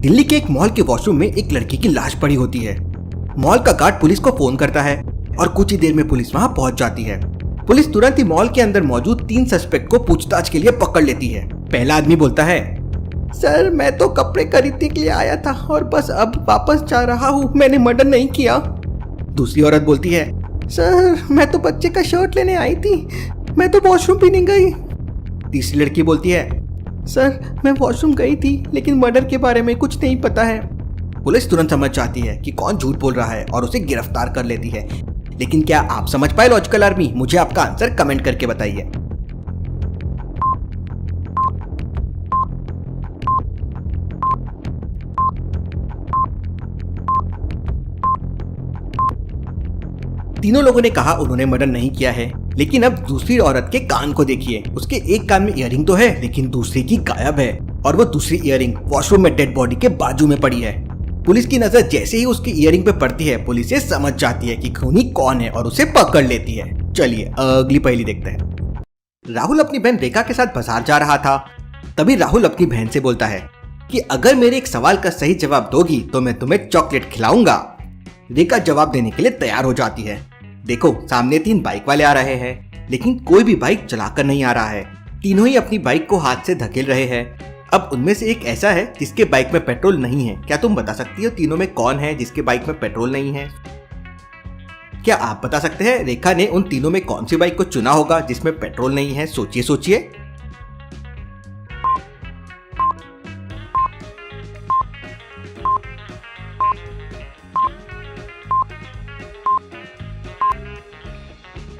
दिल्ली के एक मॉल के वॉशरूम में एक लड़की की लाश पड़ी होती है। मॉल का गार्ड पुलिस को फोन करता है और कुछ ही देर में पुलिस वहां पहुंच जाती है। पुलिस तुरंत ही मॉल के अंदर मौजूद 3 सस्पेक्ट को पूछताछ के लिए पकड़ लेती है। पहला आदमी बोलता है, सर मैं तो कपड़े खरीदने के लिए आया था और बस अब वापस जा रहा हूँ, मैंने मर्डर नहीं किया। दूसरी औरत बोलती है, सर मैं तो बच्चे का शर्ट लेने आई थी, मैं तो वॉशरूम भी नहीं गई। तीसरी लड़की बोलती है, सर मैं वॉशरूम गई थी लेकिन मर्डर के बारे में कुछ नहीं पता है। पुलिस तुरंत समझ जाती है कि कौन झूठ बोल रहा है और उसे गिरफ्तार कर लेती है। लेकिन क्या आप समझ पाए लॉजिकल आर्मी? मुझे आपका आंसर कमेंट करके बताइए। तीनों लोगों ने कहा उन्होंने मर्डर नहीं किया है, लेकिन अब दूसरी औरत के कान को देखिए। उसके एक कान में इयररिंग तो है लेकिन दूसरी की गायब है और वो दूसरी इयररिंग वॉशरूम में डेड बॉडी के बाजू में पड़ी है। पुलिस की नजर जैसे ही उसकी इयररिंग पे पड़ती है, पुलिस ये समझ जाती है कि खूनी कौन है और उसे पकड़ लेती है। चलिए अगली पहेली देखते हैं। राहुल अपनी बहन रेखा के साथ बाजार जा रहा था। तभी राहुल अपनी बहन से बोलता है कि अगर मेरे एक सवाल का सही जवाब दोगी तो मैं तुम्हें चॉकलेट खिलाऊंगा। रेखा जवाब देने के लिए तैयार हो जाती है। देखो सामने 3 बाइक वाले आ रहे हैं, लेकिन कोई भी बाइक चलाकर नहीं आ रहा है। तीनों ही अपनी बाइक को हाथ से धकेल रहे हैं। अब उनमें से एक ऐसा है जिसके बाइक में पेट्रोल नहीं है। क्या तुम बता सकती हो तीनों में कौन है जिसके बाइक में पेट्रोल नहीं है? क्या आप बता सकते हैं रेखा ने उन तीनों में कौन सी बाइक को चुना होगा जिसमें पेट्रोल नहीं है? सोचिए सोचिए।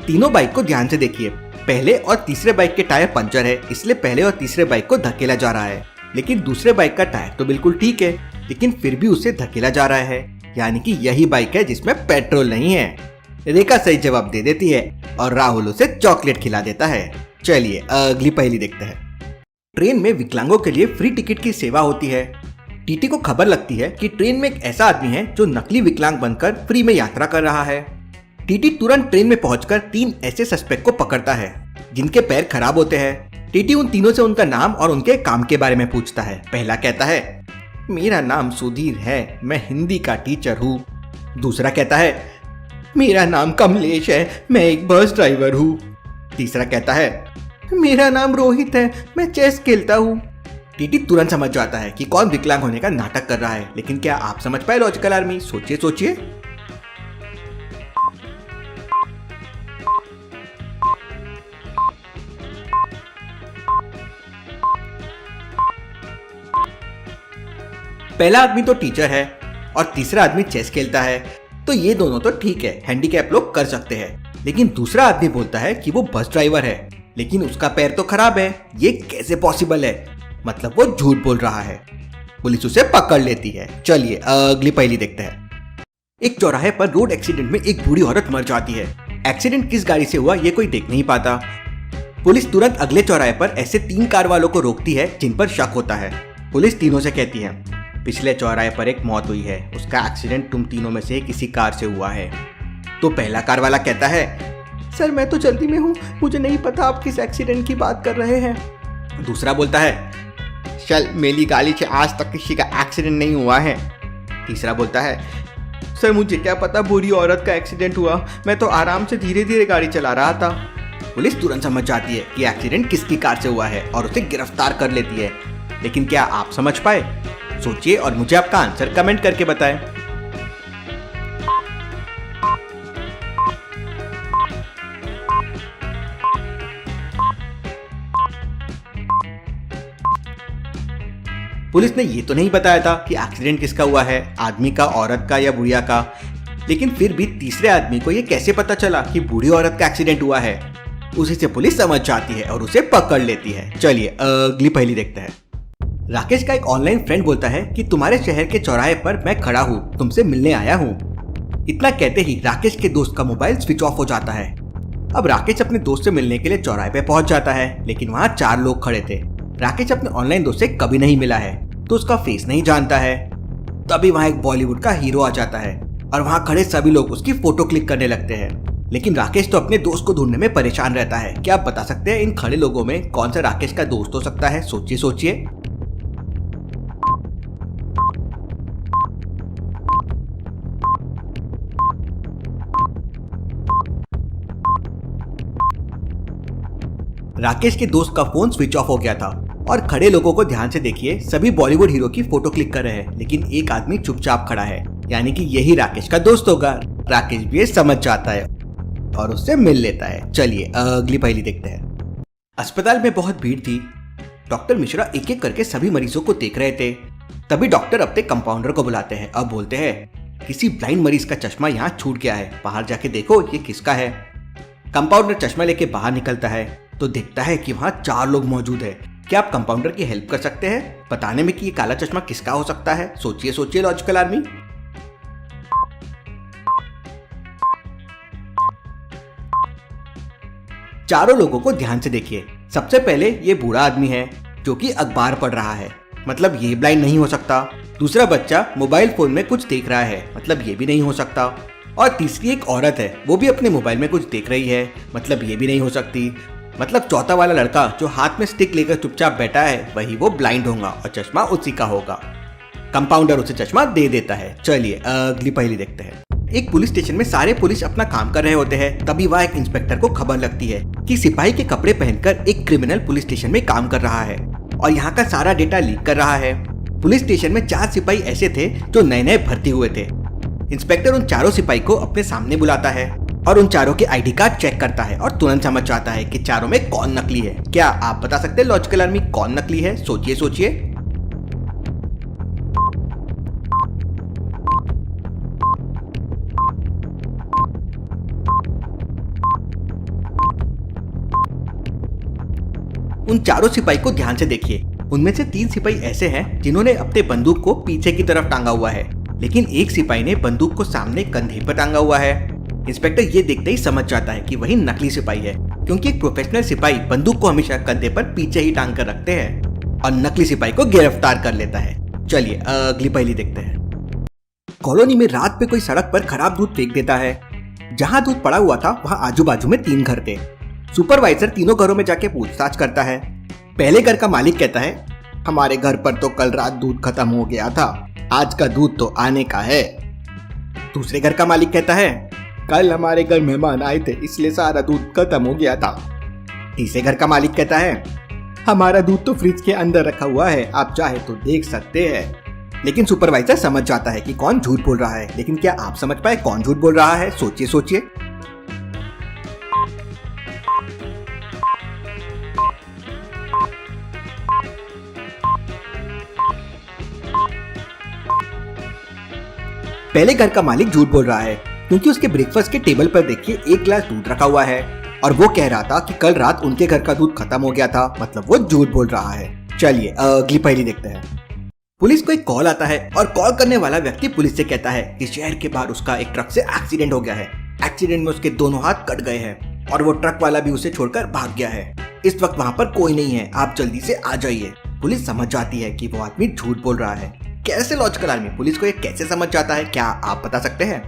तीनों बाइक को ध्यान से देखिए। पहले और तीसरे बाइक के टायर पंचर है, इसलिए पहले और तीसरे बाइक को धकेला जा रहा है। लेकिन दूसरे बाइक का टायर तो बिल्कुल ठीक है, लेकिन फिर भी उसे धकेला जा रहा है, यानी कि यही बाइक है जिसमें पेट्रोल नहीं है। रेखा सही जवाब दे देती है और राहुल उसे चॉकलेट खिला देता है। चलिए अगली पहेली देखते हैं। ट्रेन में विकलांगों के लिए फ्री टिकट की सेवा होती है। टीटी को खबर लगती है कि ट्रेन में एक ऐसा आदमी है जो नकली विकलांग बनकर फ्री में यात्रा कर रहा है। टीटी तुरंत ट्रेन में पहुंचकर 3 ऐसे सस्पेक्ट को पकड़ता है जिनके पैर खराब होते हैं। टीटी उन तीनों से उनका नाम और उनके काम के बारे में पूछता है। पहला कहता है, मेरा नाम सुधीर है, मैं हिंदी का टीचर हूँ। दूसरा कहता है, मेरा नाम कमलेश है, मैं एक बस ड्राइवर हूँ। तीसरा कहता है, मेरा नाम रोहित है, मैं चेस खेलता हूँ। टीटी तुरंत समझ जाता है कि कौन विकलांग होने का नाटक कर रहा है। लेकिन क्या आप समझ पाए लॉजिकल आर्मी? सोचिए सोचिए। पहला आदमी तो टीचर है और तीसरा आदमी चेस खेलता है, तो ये दोनों तो ठीक है, हैंडीकैप लोग कर सकते हैं। लेकिन दूसरा आदमी बोलता है कि वो बस ड्राइवर है, लेकिन उसका पैर तो खराब है। ये कैसे पॉसिबल है? मतलब वो झूठ बोल रहा है। पुलिस उसे पकड़ लेती है। चलिए अगली पहेली देखते हैं। एक चौराहे पर रोड एक्सीडेंट में एक बूढ़ी औरत मर जाती है। एक्सीडेंट किस गाड़ी से हुआ ये कोई देख नहीं पाता। पुलिस तुरंत अगले चौराहे पर ऐसे 3 कार वालों को रोकती है जिन पर शक होता है। पुलिस तीनों से कहती है, पिछले चौराहे पर एक मौत हुई है, उसका एक्सीडेंट तुम तीनों में से किसी कार से हुआ है। तो पहला कार वाला कहता है, सर मैं तो जल्दी में हूँ, मुझे नहीं पता आप किस एक्सीडेंट की बात कर रहे हैं। दूसरा बोलता है, चल मेरी गाड़ी से आज तक किसी का एक्सीडेंट नहीं हुआ है। तीसरा बोलता है, सर मुझे क्या पता बुरी औरत का एक्सीडेंट हुआ, मैं तो आराम से धीरे धीरे गाड़ी चला रहा था। पुलिस तुरंत समझ जाती है कि एक्सीडेंट किसकी कार से हुआ है और उसे गिरफ्तार कर लेती है। लेकिन क्या आप समझ पाए? सोचिए और मुझे आपका आंसर कमेंट करके बताएं। पुलिस ने ये तो नहीं बताया था कि एक्सीडेंट किसका हुआ है, आदमी का, औरत का या बुढ़िया का। लेकिन फिर भी तीसरे आदमी को ये कैसे पता चला कि बूढ़ी औरत का एक्सीडेंट हुआ है? उसी से पुलिस समझ जाती है और उसे पकड़ लेती है। चलिए अगली पहेली देखते हैं। राकेश का एक ऑनलाइन फ्रेंड बोलता है कि तुम्हारे शहर के चौराहे पर मैं खड़ा हूँ, तुमसे मिलने आया हूँ। इतना कहते ही राकेश के दोस्त का मोबाइल स्विच ऑफ हो जाता है। अब राकेश अपने दोस्त से मिलने के लिए चौराहे पे पहुंच जाता है, लेकिन वहाँ 4 लोग खड़े थे। राकेश अपने ऑनलाइन दोस्त से कभी नहीं मिला है तो उसका फेस नहीं जानता है। तभी वहाँ एक बॉलीवुड का हीरो आ जाता है और वहाँ खड़े सभी लोग उसकी फोटो क्लिक करने लगते हैं। लेकिन राकेश तो अपने दोस्त को ढूंढने में परेशान रहता है। क्या आप बता सकते हैं इन खड़े लोगों में कौन सा राकेश का दोस्त हो सकता है? सोचिए सोचिए। राकेश के दोस्त का फोन स्विच ऑफ हो गया था और खड़े लोगों को ध्यान से देखिए, सभी बॉलीवुड हीरो की फोटो क्लिक कर रहे हैं, लेकिन एक आदमी चुपचाप खड़ा है, यानी कि यही राकेश का दोस्त होगा। राकेश भी ये समझ जाता है और उससे मिल लेता है। चलिए अगली पहेली देखते हैं। अस्पताल में बहुत भीड़ थी। डॉक्टर मिश्रा एक एक करके सभी मरीजों को देख रहे थे। तभी डॉक्टर अपने कंपाउंडर को बुलाते हैं। अब बोलते हैं, किसी ब्लाइंड मरीज का चश्मा यहाँ छूट गया है, बाहर जाके देखो ये किसका है। कंपाउंडर चश्मा लेके बाहर निकलता है तो देखता है कि वहाँ 4 लोग मौजूद है। क्या आप कंपाउंडर की हेल्प कर सकते हैं बताने में कि ये काला चश्मा किसका हो सकता है? सोचिए सोचिए लॉजिकल आर्मी। चारों लोगों को ध्यान से देखिए। सबसे पहले ये बूढ़ा आदमी है जो कि अखबार पढ़ रहा है, मतलब ये ब्लाइंड नहीं हो सकता। दूसरा बच्चा मोबाइल फोन में कुछ देख रहा है, मतलब ये भी नहीं हो सकता। और तीसरी एक औरत है, वो भी अपने मोबाइल में कुछ देख रही है, मतलब ये भी नहीं हो सकती। मतलब चौथा वाला लड़का जो हाथ में स्टिक लेकर चुपचाप बैठा है, वही वो ब्लाइंड होगा और चश्मा उसी का होगा। कंपाउंडर उसे चश्मा दे देता है। चलिए अगली पहेली देखते हैं। एक पुलिस स्टेशन में सारे पुलिस अपना काम कर रहे होते हैं। तभी वहाँ एक इंस्पेक्टर को खबर लगती है कि सिपाही के कपड़े पहनकर एक क्रिमिनल पुलिस स्टेशन में काम कर रहा है और यहाँ का सारा डेटा लीक कर रहा है। पुलिस स्टेशन में 4 सिपाही ऐसे थे जो नए नए भर्ती हुए थे। इंस्पेक्टर उन चारों सिपाही को अपने सामने बुलाता है और उन चारों के आईडी कार्ड चेक करता है और तुरंत समझ जाता है कि चारों में कौन नकली है। क्या आप बता सकते हैं लॉजिकल आर्मी कौन नकली है? सोचिए सोचिए। उन चारों सिपाही को ध्यान से देखिए। उनमें से 3 सिपाही ऐसे हैं जिन्होंने अपने बंदूक को पीछे की तरफ टांगा हुआ है, लेकिन एक सिपाही ने बंदूक को सामने कंधे पर टांगा हुआ है। इंस्पेक्टर ये देखते ही समझ जाता है कि वही नकली सिपाही है, क्योंकि एक प्रोफेशनल सिपाही बंदूक को हमेशा कंधे पर पीछे ही टांग कर रखते हैं और नकली सिपाही को गिरफ्तार कर लेता है। चलिए अगली पहेली देखते हैं। कॉलोनी में रात पे कोई सड़क पर खराब दूध फेंक देता है। जहाँ दूध पड़ा हुआ था वहाँ आजू बाजू में 3 घर थे। सुपरवाइजर तीनों घरों में जाके पूछताछ करता है। पहले घर का मालिक कहता है, हमारे घर पर तो कल रात दूध खत्म हो गया था, आज का दूध तो आने का है। दूसरे घर का मालिक कहता है, कल हमारे घर मेहमान आए थे इसलिए सारा दूध खत्म हो गया था। तीसरे घर का मालिक कहता है, हमारा दूध तो फ्रिज के अंदर रखा हुआ है, आप चाहे तो देख सकते हैं। लेकिन सुपरवाइजर समझ जाता है कि कौन झूठ बोल रहा है, लेकिन क्या आप समझ पाए कौन झूठ बोल रहा है? सोचिए सोचिए। पहले घर का मालिक झूठ बोल रहा है क्योंकि उसके ब्रेकफास्ट के टेबल पर देखिए 1 गिलास दूध रखा हुआ है और वो कह रहा था कि कल रात उनके घर का दूध खत्म हो गया था, मतलब वो झूठ बोल रहा है। चलिए अगली पहेली देखते हैं। पुलिस को एक कॉल आता है और कॉल करने वाला व्यक्ति पुलिस से कहता है कि शहर के बाहर उसका एक ट्रक से एक्सीडेंट हो गया है। एक्सीडेंट में उसके दोनों हाथ कट गए हैं और वो ट्रक वाला भी उसे छोड़कर भाग गया है। इस वक्त वहाँ पर कोई नहीं है, आप जल्दी से आ जाइए। पुलिस समझ जाती है कि वो आदमी झूठ बोल रहा है। कैसे लॉजिकल आर्मी पुलिस को ये कैसे समझ जाता है? क्या आप बता सकते हैं?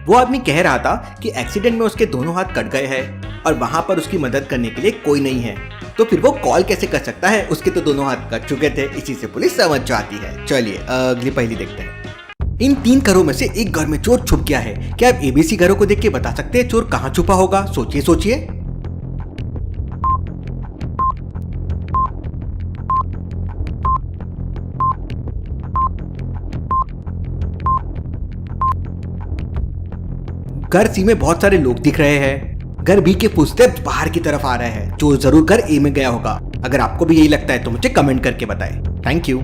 वो आदमी कह रहा था कि एक्सीडेंट में उसके दोनों हाथ कट गए हैं और वहां पर उसकी मदद करने के लिए कोई नहीं है, तो फिर वो कॉल कैसे कर सकता है? उसके तो दोनों हाथ कट चुके थे। इसी से पुलिस समझ जाती है। चलिए अगली पहेली देखते हैं। इन 3 घरों में से एक घर में चोर छुप गया है। क्या आप एबीसी घरों को देख के बता सकते हैं चोर कहाँ छुपा होगा? सोचिए सोचिए। घर सी में बहुत सारे लोग दिख रहे हैं। घर बी के फुटस्टेप्स बाहर की तरफ आ रहे हैं। चोर जरूर घर ए में गया होगा। अगर आपको भी यही लगता है तो मुझे कमेंट करके बताएं। Thank you.